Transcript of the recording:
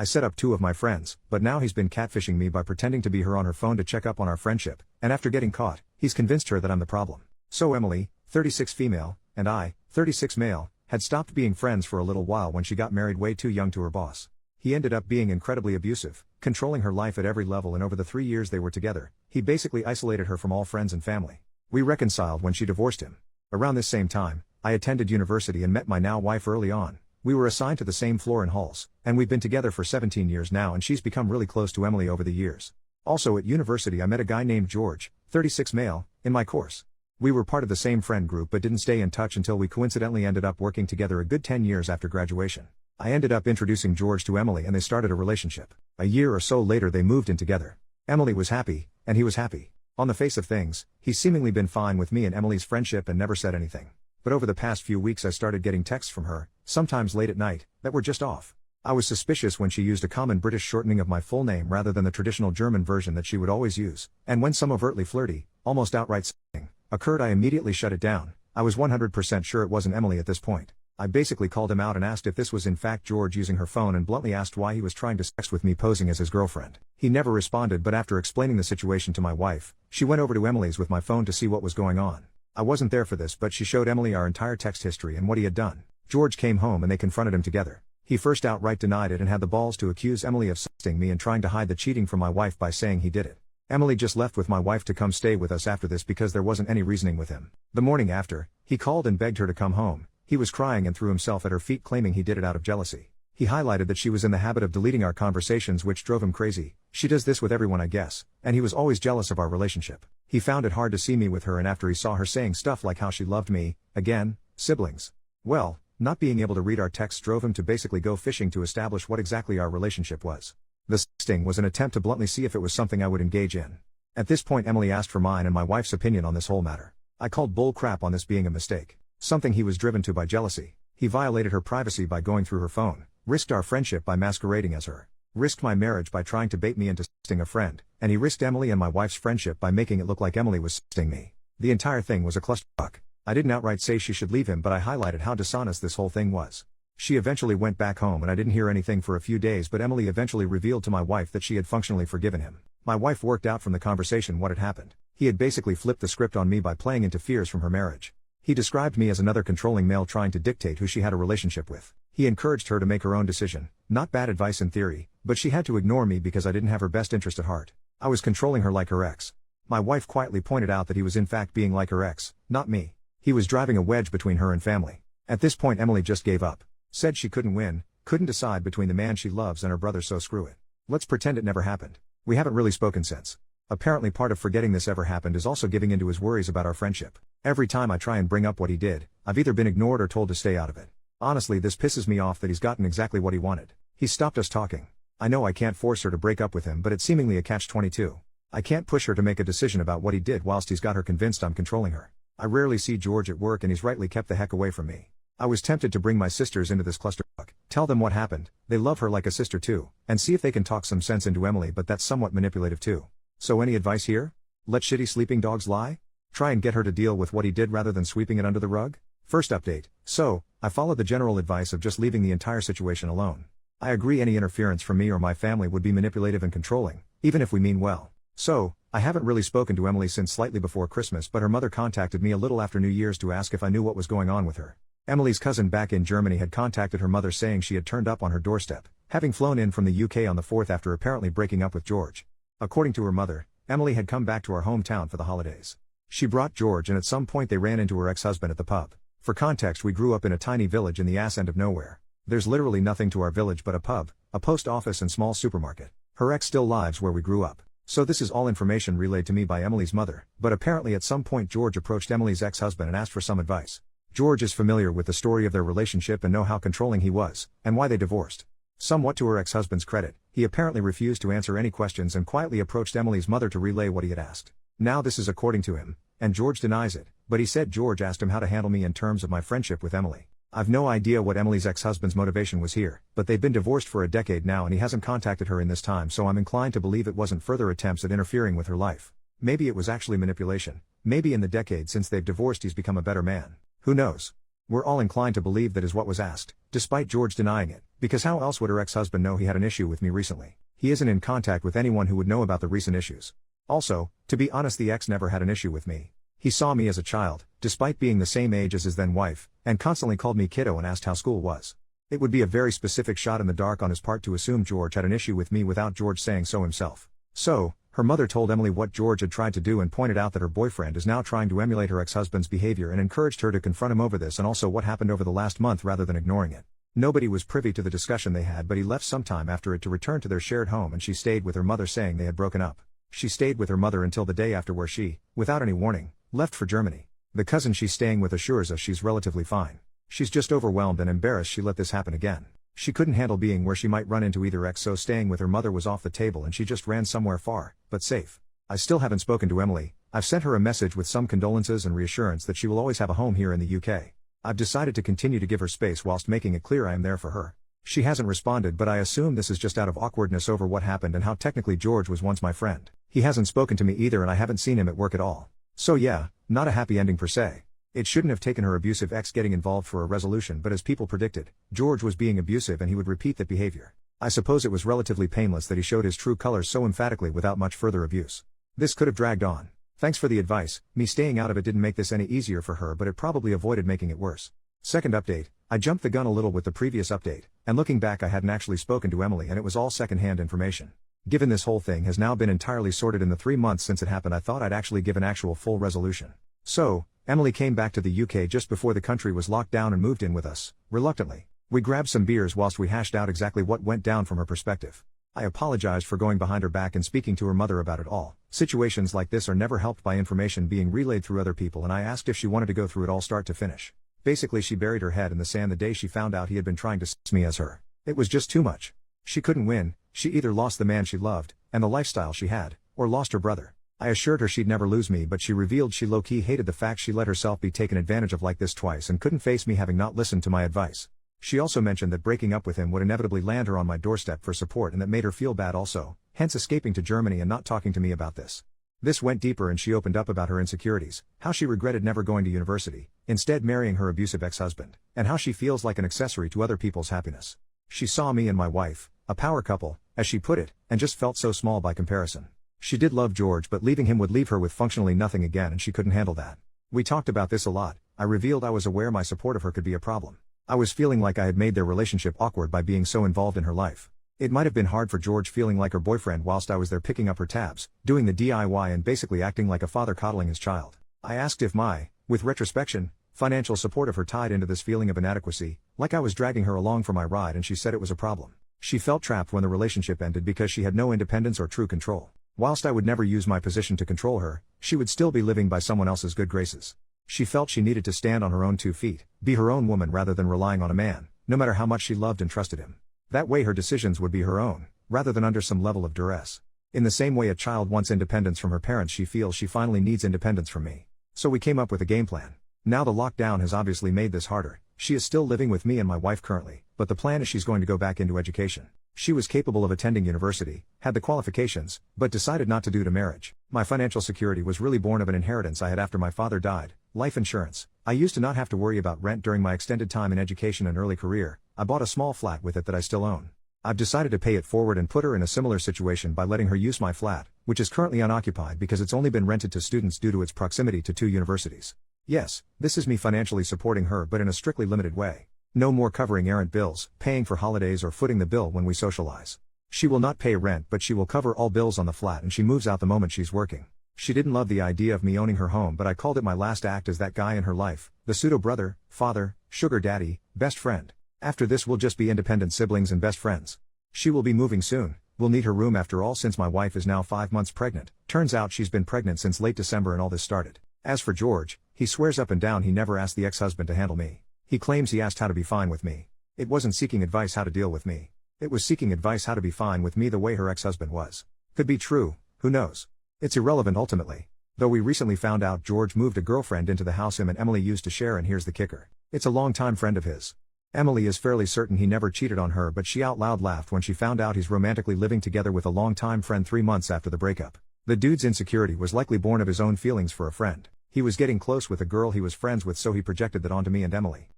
I set up 2 of my friends, but now he's been catfishing me by pretending to be her on her phone to check up on our friendship, and after getting caught, he's convinced her that I'm the problem. So Emily, 36 female, and I, 36 male, had stopped being friends for a little while when she got married way too young to her boss. He ended up being incredibly abusive, controlling her life at every level, and over the 3 years they were together, he basically isolated her from all friends and family. We reconciled when she divorced him. Around this same time, I attended university and met my now wife early on. We were assigned to the same floor in halls, and we've been together for 17 years now, and she's become really close to Emily over the years. Also at university I met a guy named George, 36 male, in my course. We were part of the same friend group but didn't stay in touch until we coincidentally ended up working together a good 10 years after graduation. I ended up introducing George to Emily and they started a relationship. A year or so later they moved in together. Emily was happy, and he was happy. On the face of things, he's seemingly been fine with me and Emily's friendship and never said anything. But over the past few weeks I started getting texts from her, sometimes late at night, that were just off. I was suspicious when she used a common British shortening of my full name rather than the traditional German version that she would always use, and when some overtly flirty, almost outright saying, occurred I immediately shut it down. I was 100% sure it wasn't Emily at this point. I basically called him out and asked if this was in fact George using her phone and bluntly asked why he was trying to sex with me posing as his girlfriend. He never responded, but after explaining the situation to my wife, she went over to Emily's with my phone to see what was going on. I wasn't there for this, but she showed Emily our entire text history and what he had done. George came home and they confronted him together. He first outright denied it and had the balls to accuse Emily of sexting me and trying to hide the cheating from my wife by saying he did it. Emily just left with my wife to come stay with us after this because there wasn't any reasoning with him. The morning after, he called and begged her to come home. He was crying and threw himself at her feet claiming he did it out of jealousy. He highlighted that she was in the habit of deleting our conversations, which drove him crazy. She does this with everyone, I guess, and he was always jealous of our relationship. He found it hard to see me with her, and after he saw her saying stuff like how she loved me, again, siblings. Well, not being able to read our texts drove him to basically go fishing to establish what exactly our relationship was. The sexting was an attempt to bluntly see if it was something I would engage in. At this point Emily asked for mine and my wife's opinion on this whole matter. I called bull crap on this being a mistake. Something he was driven to by jealousy. He violated her privacy by going through her phone, risked our friendship by masquerading as her, risked my marriage by trying to bait me into sexting a friend, and he risked Emily and my wife's friendship by making it look like Emily was sexting me. The entire thing was a clusterfuck. I didn't outright say she should leave him, but I highlighted how dishonest this whole thing was. She eventually went back home and I didn't hear anything for a few days, but Emily eventually revealed to my wife that she had functionally forgiven him. My wife worked out from the conversation what had happened. He had basically flipped the script on me by playing into fears from her marriage. He described me as another controlling male trying to dictate who she had a relationship with. He encouraged her to make her own decision. Not bad advice in theory, but she had to ignore me because I didn't have her best interest at heart. I was controlling her like her ex. My wife quietly pointed out that he was in fact being like her ex, not me. He was driving a wedge between her and family. At this point Emily just gave up. Said she couldn't win, couldn't decide between the man she loves and her brother, so screw it. Let's pretend it never happened. We haven't really spoken since. Apparently part of forgetting this ever happened is also giving into his worries about our friendship. Every time I try and bring up what he did, I've either been ignored or told to stay out of it. Honestly, this pisses me off that he's gotten exactly what he wanted. He's stopped us talking. I know I can't force her to break up with him, but it's seemingly a catch-22. I can't push her to make a decision about what he did whilst he's got her convinced I'm controlling her. I rarely see George at work and he's rightly kept the heck away from me. I was tempted to bring my sisters into this clusterfuck, tell them what happened, they love her like a sister too, and see if they can talk some sense into Emily, but that's somewhat manipulative too. So any advice here? Let shitty sleeping dogs lie? Try and get her to deal with what he did rather than sweeping it under the rug? First update. So, I followed the general advice of just leaving the entire situation alone. I agree any interference from me or my family would be manipulative and controlling, even if we mean well. So, I haven't really spoken to Emily since slightly before Christmas, but her mother contacted me a little after New Year's to ask if I knew what was going on with her. Emily's cousin back in Germany had contacted her mother saying she had turned up on her doorstep, having flown in from the UK on the 4th after apparently breaking up with George. According to her mother, Emily had come back to our hometown for the holidays. She brought George and at some point they ran into her ex-husband at the pub. For context, we grew up in a tiny village in the ass end of nowhere. There's literally nothing to our village but a pub, a post office and small supermarket. Her ex still lives where we grew up. So this is all information relayed to me by Emily's mother, but apparently at some point George approached Emily's ex-husband and asked for some advice. George is familiar with the story of their relationship and know how controlling he was, and why they divorced. Somewhat to her ex-husband's credit, he apparently refused to answer any questions and quietly approached Emily's mother to relay what he had asked. Now this is according to him, and George denies it, but he said George asked him how to handle me in terms of my friendship with Emily. I've no idea what Emily's ex-husband's motivation was here, but they've been divorced for a decade now and he hasn't contacted her in this time, so I'm inclined to believe it wasn't further attempts at interfering with her life. Maybe it was actually manipulation. Maybe in the decade since they've divorced he's become a better man. Who knows? We're all inclined to believe that is what was asked, despite George denying it, because how else would her ex-husband know he had an issue with me recently? He isn't in contact with anyone who would know about the recent issues. Also, to be honest, the ex never had an issue with me. He saw me as a child, despite being the same age as his then wife, and constantly called me kiddo and asked how school was. It would be a very specific shot in the dark on his part to assume George had an issue with me without George saying so himself. So, her mother told Emily what George had tried to do and pointed out that her boyfriend is now trying to emulate her ex-husband's behavior and encouraged her to confront him over this and also what happened over the last month rather than ignoring it. Nobody was privy to the discussion they had, but he left sometime after it to return to their shared home, and she stayed with her mother, saying they had broken up. She stayed with her mother until the day after, where she, without any warning, left for Germany. The cousin she's staying with assures us she's relatively fine. She's just overwhelmed and embarrassed she let this happen again. She couldn't handle being where she might run into either ex, so staying with her mother was off the table and she just ran somewhere far, but safe. I still haven't spoken to Emily. I've sent her a message with some condolences and reassurance that she will always have a home here in the UK. I've decided to continue to give her space whilst making it clear I am there for her. She hasn't responded, but I assume this is just out of awkwardness over what happened and how technically George was once my friend. He hasn't spoken to me either and I haven't seen him at work at all. So yeah, not a happy ending per se. It shouldn't have taken her abusive ex getting involved for a resolution, but as people predicted, George was being abusive and he would repeat that behavior. I suppose it was relatively painless that he showed his true colors so emphatically without much further abuse. This could have dragged on. Thanks for the advice. Me staying out of it didn't make this any easier for her, but it probably avoided making it worse. Second update, I jumped the gun a little with the previous update, and looking back I hadn't actually spoken to Emily and it was all second-hand information. Given this whole thing has now been entirely sorted in the 3 months since it happened, I thought I'd actually give an actual full resolution. So, Emily came back to the UK just before the country was locked down and moved in with us, reluctantly. We grabbed some beers whilst we hashed out exactly what went down from her perspective. I apologized for going behind her back and speaking to her mother about it all. Situations like this are never helped by information being relayed through other people, and I asked if she wanted to go through it all start to finish. Basically, she buried her head in the sand the day she found out he had been trying to s me as her. It was just too much. She couldn't win. She either lost the man she loved, and the lifestyle she had, or lost her brother. I assured her she'd never lose me, but she revealed she low-key hated the fact she let herself be taken advantage of like this twice and couldn't face me having not listened to my advice. She also mentioned that breaking up with him would inevitably land her on my doorstep for support, and that made her feel bad also, hence escaping to Germany and not talking to me about this. This went deeper and she opened up about her insecurities, how she regretted never going to university, instead marrying her abusive ex-husband, and how she feels like an accessory to other people's happiness. She saw me and my wife, a power couple, as she put it, and just felt so small by comparison. She did love George, but leaving him would leave her with functionally nothing again, and she couldn't handle that. We talked about this a lot. I revealed I was aware my support of her could be a problem. I was feeling like I had made their relationship awkward by being so involved in her life. It might have been hard for George feeling like her boyfriend whilst I was there picking up her tabs, doing the DIY and basically acting like a father coddling his child. I asked if my, with retrospection, financial support of her tied into this feeling of inadequacy, like I was dragging her along for my ride, and she said it was a problem. She felt trapped when the relationship ended because she had no independence or true control. Whilst I would never use my position to control her, she would still be living by someone else's good graces. She felt she needed to stand on her own 2 feet, be her own woman rather than relying on a man, no matter how much she loved and trusted him. That way her decisions would be her own, rather than under some level of duress. In the same way a child wants independence from her parents, she feels she finally needs independence from me. So we came up with a game plan. Now the lockdown has obviously made this harder. She is still living with me and my wife currently, but the plan is she's going to go back into education. She was capable of attending university, had the qualifications, but decided not to due to marriage. My financial security was really born of an inheritance I had after my father died. Life insurance. I used to not have to worry about rent during my extended time in education and early career. I bought a small flat with it that I still own. I've decided to pay it forward and put her in a similar situation by letting her use my flat, which is currently unoccupied because it's only been rented to students due to its proximity to 2 universities. Yes, this is me financially supporting her, but in a strictly limited way. No more covering errant bills, paying for holidays, or footing the bill when we socialize. She will not pay rent, but she will cover all bills on the flat, and she moves out the moment she's working. She didn't love the idea of me owning her home, but I called it my last act as that guy in her life, the pseudo-brother, father, sugar daddy, best friend. After this we'll just be independent siblings and best friends. She will be moving soon. We'll need her room after all, since my wife is now 5 months pregnant. Turns out she's been pregnant since late December and all this started. As for George, he swears up and down he never asked the ex-husband to handle me. He claims he asked how to be fine with me. It wasn't seeking advice how to deal with me. It was seeking advice how to be fine with me the way her ex-husband was. Could be true, who knows? It's irrelevant ultimately. Though we recently found out George moved a girlfriend into the house him and Emily used to share, and here's the kicker. It's a longtime friend of his. Emily is fairly certain he never cheated on her, but she out loud laughed when she found out he's romantically living together with a longtime friend 3 months after the breakup. The dude's insecurity was likely born of his own feelings for a friend. He was getting close with a girl he was friends with, so he projected that onto me and Emily.